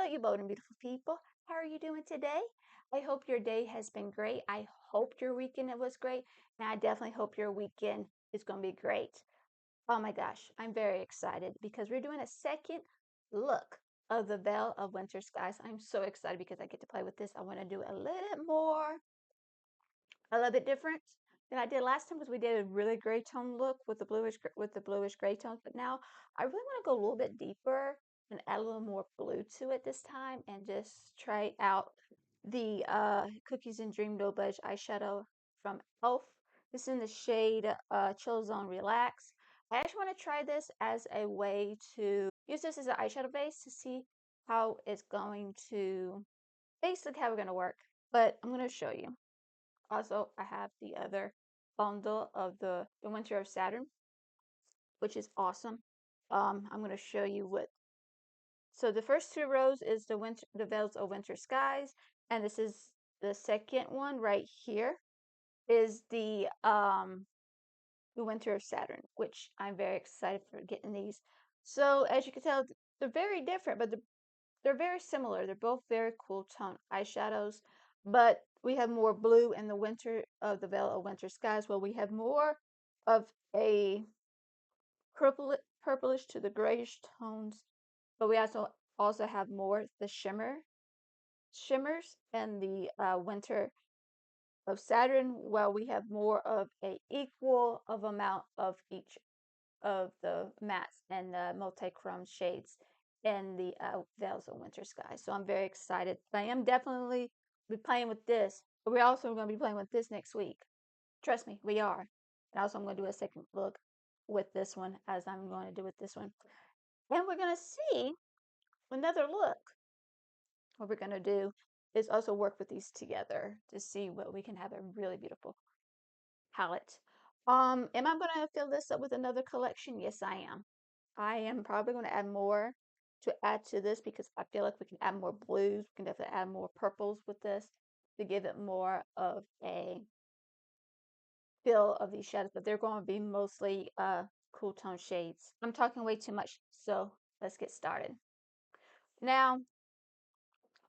Hello, you bold and beautiful people. How are you doing today? I hope your day has been great. I hope your weekend was great. And I definitely hope your weekend is going to be great. Oh my gosh, I'm very excited because we're doing a second look of the Veil of Winter Skies. I'm so excited because I get to play with this. I want to do a little bit different than I did last time because we did a really gray tone look with the bluish gray tones. But now I really want to go a little bit deeper and add a little more blue to it this time and just try out the Cookies and Dream No Budge eyeshadow from e.l.f. This is in the shade Chill Zone Relax. I actually want to try this as a way to use this as an eyeshadow base to see how it's going to, basically how we're going to work. But I'm going to show you. Also, I have the other bundle of the Winter of Saturn, which is awesome. I'm going to show you what. So the first two rows is the Veils of Winter Skies, and this is the second one right here is the Winter of Saturn, which I'm very excited for getting these. So as you can tell, they're very different, but they're very similar. They're both very cool tone eyeshadows, but we have more blue in the Winter of the Veil of Winter Skies, while we have more of a purplish to the grayish tones, but we also have more the shimmers and the Winter of Saturn, while we have more of a equal of amount of each of the mattes and the multi-chrome shades in the Veils of Winter Sky. So I'm very excited. I am definitely be playing with this, but we're also going to be playing with this next week. Trust me, we are. And also I'm going to do a second look with this one, as I'm going to do with this one. And we're going to see another look. What we're going to do is also work with these together to see what we can have a really beautiful palette. Am I going to fill this up with another collection? Yes, I am. I am probably going to add more to add to this because I feel like we can add more blues. We can definitely add more purples with this to give it more of a feel of these shadows, but they're going to be mostly cool tone shades. I'm talking way too much, so let's get started. Now,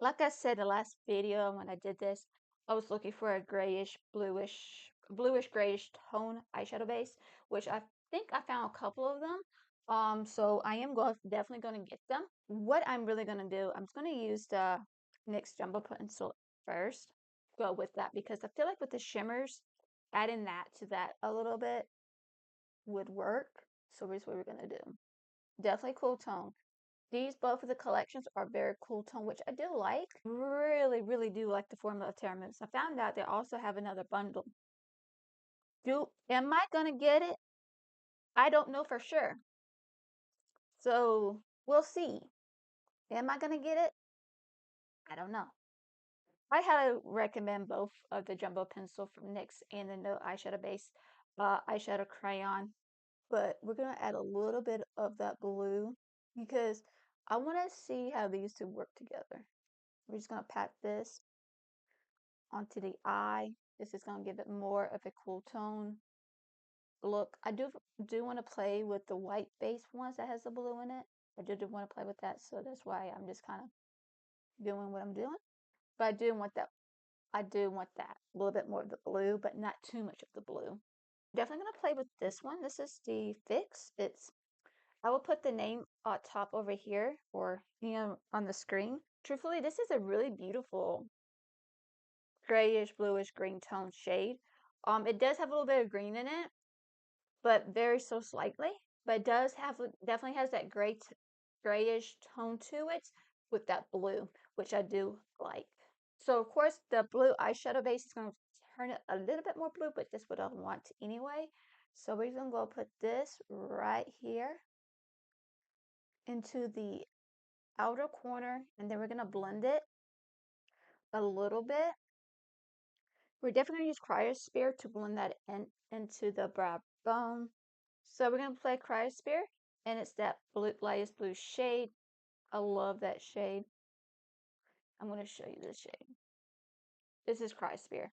like I said in the last video when I did this, I was looking for a bluish grayish tone eyeshadow base, which I think I found a couple of them. So I am definitely going to get them. What I'm really going to do, I'm going to use the NYX Jumbo Pencil first. Go with that because I feel like with the shimmers, adding that to that a little bit would work. So here's what we're going to do. Definitely cool tone. These, both of the collections are very cool tone, which I do like. Really, really do like the formula of Terra. I found out they also have another bundle. Am I going to get it? I don't know for sure. So we'll see. Am I going to get it? I don't know. I highly recommend both of the Jumbo Pencil from NYX and the No Eyeshadow Base eyeshadow crayon. But we're going to add a little bit of that blue because I want to see how these two work together. We're just going to pat this onto the eye. This is going to give it more of a cool tone look. I do want to play with the white base ones that has the blue in it. I do want to play with that, so that's why I'm just kind of doing what I'm doing. But I do want that a little bit more of the blue, but not too much of the blue. Definitely gonna play with this one. This is the Fix. I will put the name top over here or on the screen. Truthfully, this is a really beautiful grayish, bluish, green tone shade. It does have a little bit of green in it, but very so slightly. But it definitely has that grayish tone to it with that blue, which I do like. So of course the blue eyeshadow base is going to turn it a little bit more blue, but that's what I want anyway. So we're going to go put this right here into the outer corner, and then we're going to blend it a little bit. We're definitely going to use Cryosphere to blend that into the brow bone. So we're going to play Cryosphere, and it's that lightest blue shade. I love that shade. I'm going to show you this shade. This is Cryosphere.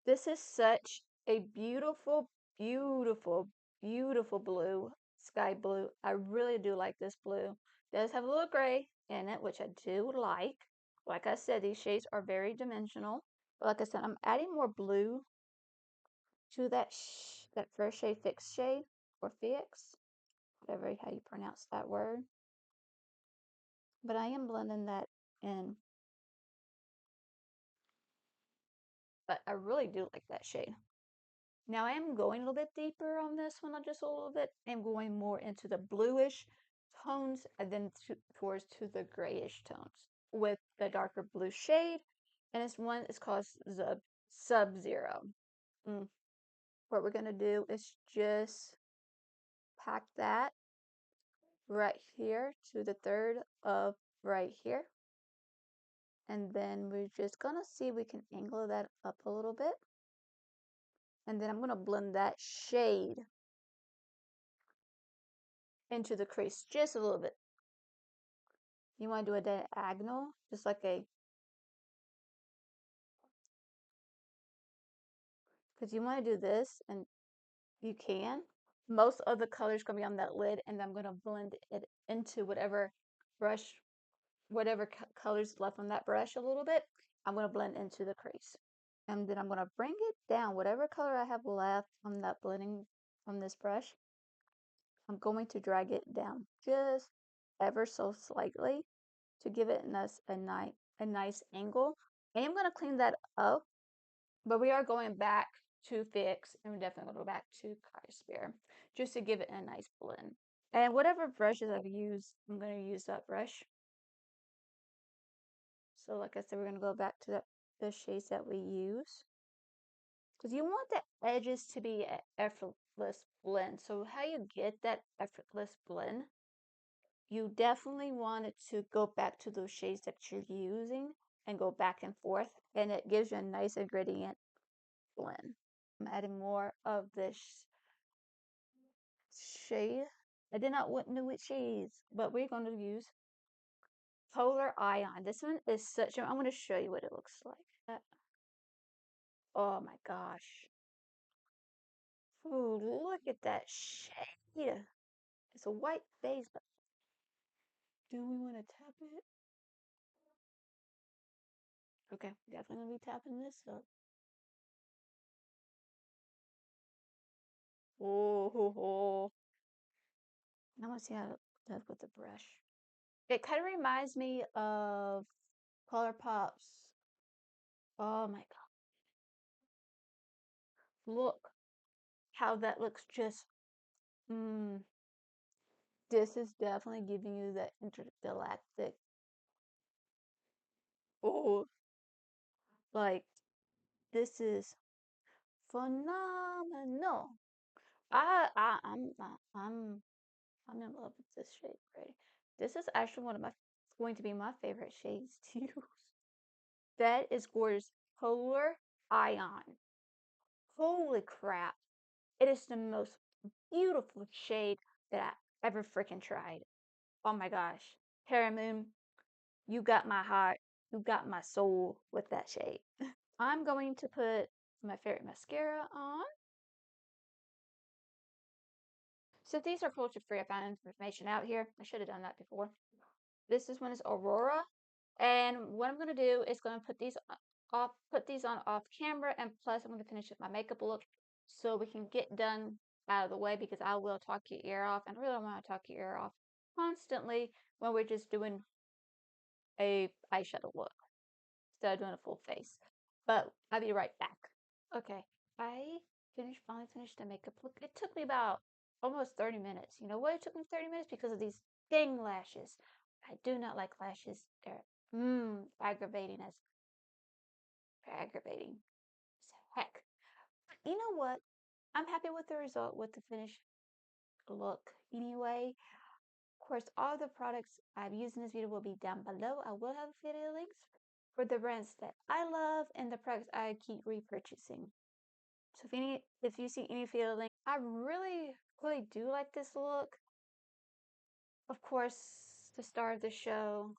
This is such a beautiful, beautiful, beautiful blue, sky blue. I really do like this blue. It does have a little gray in it, which I do like. Like I said, these shades are very dimensional. But like I said, I'm adding more blue to that first shade, Fix shade, or Fix, whatever how you pronounce that word. But I am blending that in. But I really do like that shade. Now I am going a little bit deeper on this one, just a little bit. I'm going more into the bluish tones and then towards to the grayish tones with the darker blue shade. And this one is called Subzero. What we're going to do is just pack that right here to the third of right here. And then we're just going to see if we can angle that up a little bit. And then I'm going to blend that shade into the crease just a little bit. You want to do a diagonal, just like a, because you want to do this, and you can. Most of the colors going to be on that lid, and I'm going to blend it into whatever brush, whatever colors left on that brush a little bit. I'm going to blend into the crease. And then I'm going to bring it down, whatever color I have left on that blending from this brush. I'm going to drag it down just ever so slightly to give it a nice angle. I am going to clean that up, but we are going back to Fix, and we're definitely going to go back to Cyrosphere just to give it a nice blend. And whatever brushes I've used, I'm going to use that brush. So like I said, we're going to go back to the shades that we use. Because you want the edges to be an effortless blend. So how you get that effortless blend, you definitely want it to go back to those shades that you're using and go back and forth. And it gives you a nice ingredient blend. I'm adding more of this shade. I did not know which shades, but we're going to use Polar Ion. This one is such a, I'm going to show you what it looks like. Oh my gosh. Ooh, look at that shade. It's a white base, but do we want to tap it? Okay, definitely going to be tapping this up. Oh. I want to see how it does with the brush. It kind of reminds me of ColourPop's. Oh my god. Look how that looks just. This is definitely giving you that intergalactic. Oh, like this is phenomenal. I'm I'm in love with this shade already. This is actually one of my going to be my favorite shades to use. That is gorgeous. Polar Ion. Holy crap. It is the most beautiful shade that I ever freaking tried. Oh my gosh. Terra Moon, you got my heart. You got my soul with that shade. I'm going to put my favorite mascara on. So these are cruelty free. I found information out here. I should have done that before. This one is Aurora. And what I'm going to do is going to put these on off camera, and plus I'm going to finish up my makeup look so we can get done out of the way, because I will talk your ear off, and I really don't want to talk your ear off constantly when we're just doing a eyeshadow look instead of doing a full face. But I'll be right back. Okay, I finally finished the makeup look. It took me about almost 30 minutes. You know why it took me 30 minutes? Because of these dang lashes. I do not like lashes. They're aggravating aggravating as heck. You know what? I'm happy with the result, with the finished look. Anyway, of course, all the products I've used in this video will be down below. I will have video links for the brands that I love and the products I keep repurchasing. So if you see any video link, I really do like this look. Of course, the star of the show,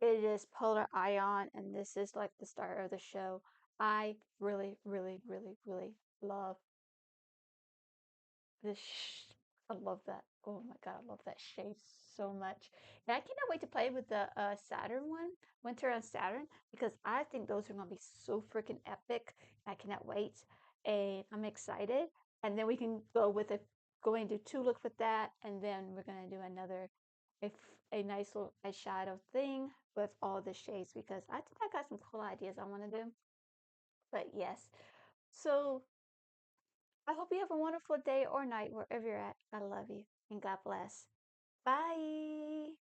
it is Polar Ion, and this is like the star of the show. I really love this I love that. Oh my God, I love that shade so much. And I cannot wait to play with the Saturn one, Winter on Saturn, because I think those are gonna be so freaking epic. I cannot wait, and I'm excited. And then we can go with a going to do two looks with that, and then we're gonna do another a nice little eyeshadow thing with all the shades because I think I got some cool ideas I want to do. But yes, so I hope you have a wonderful day or night wherever you're at. I love you and God bless. Bye.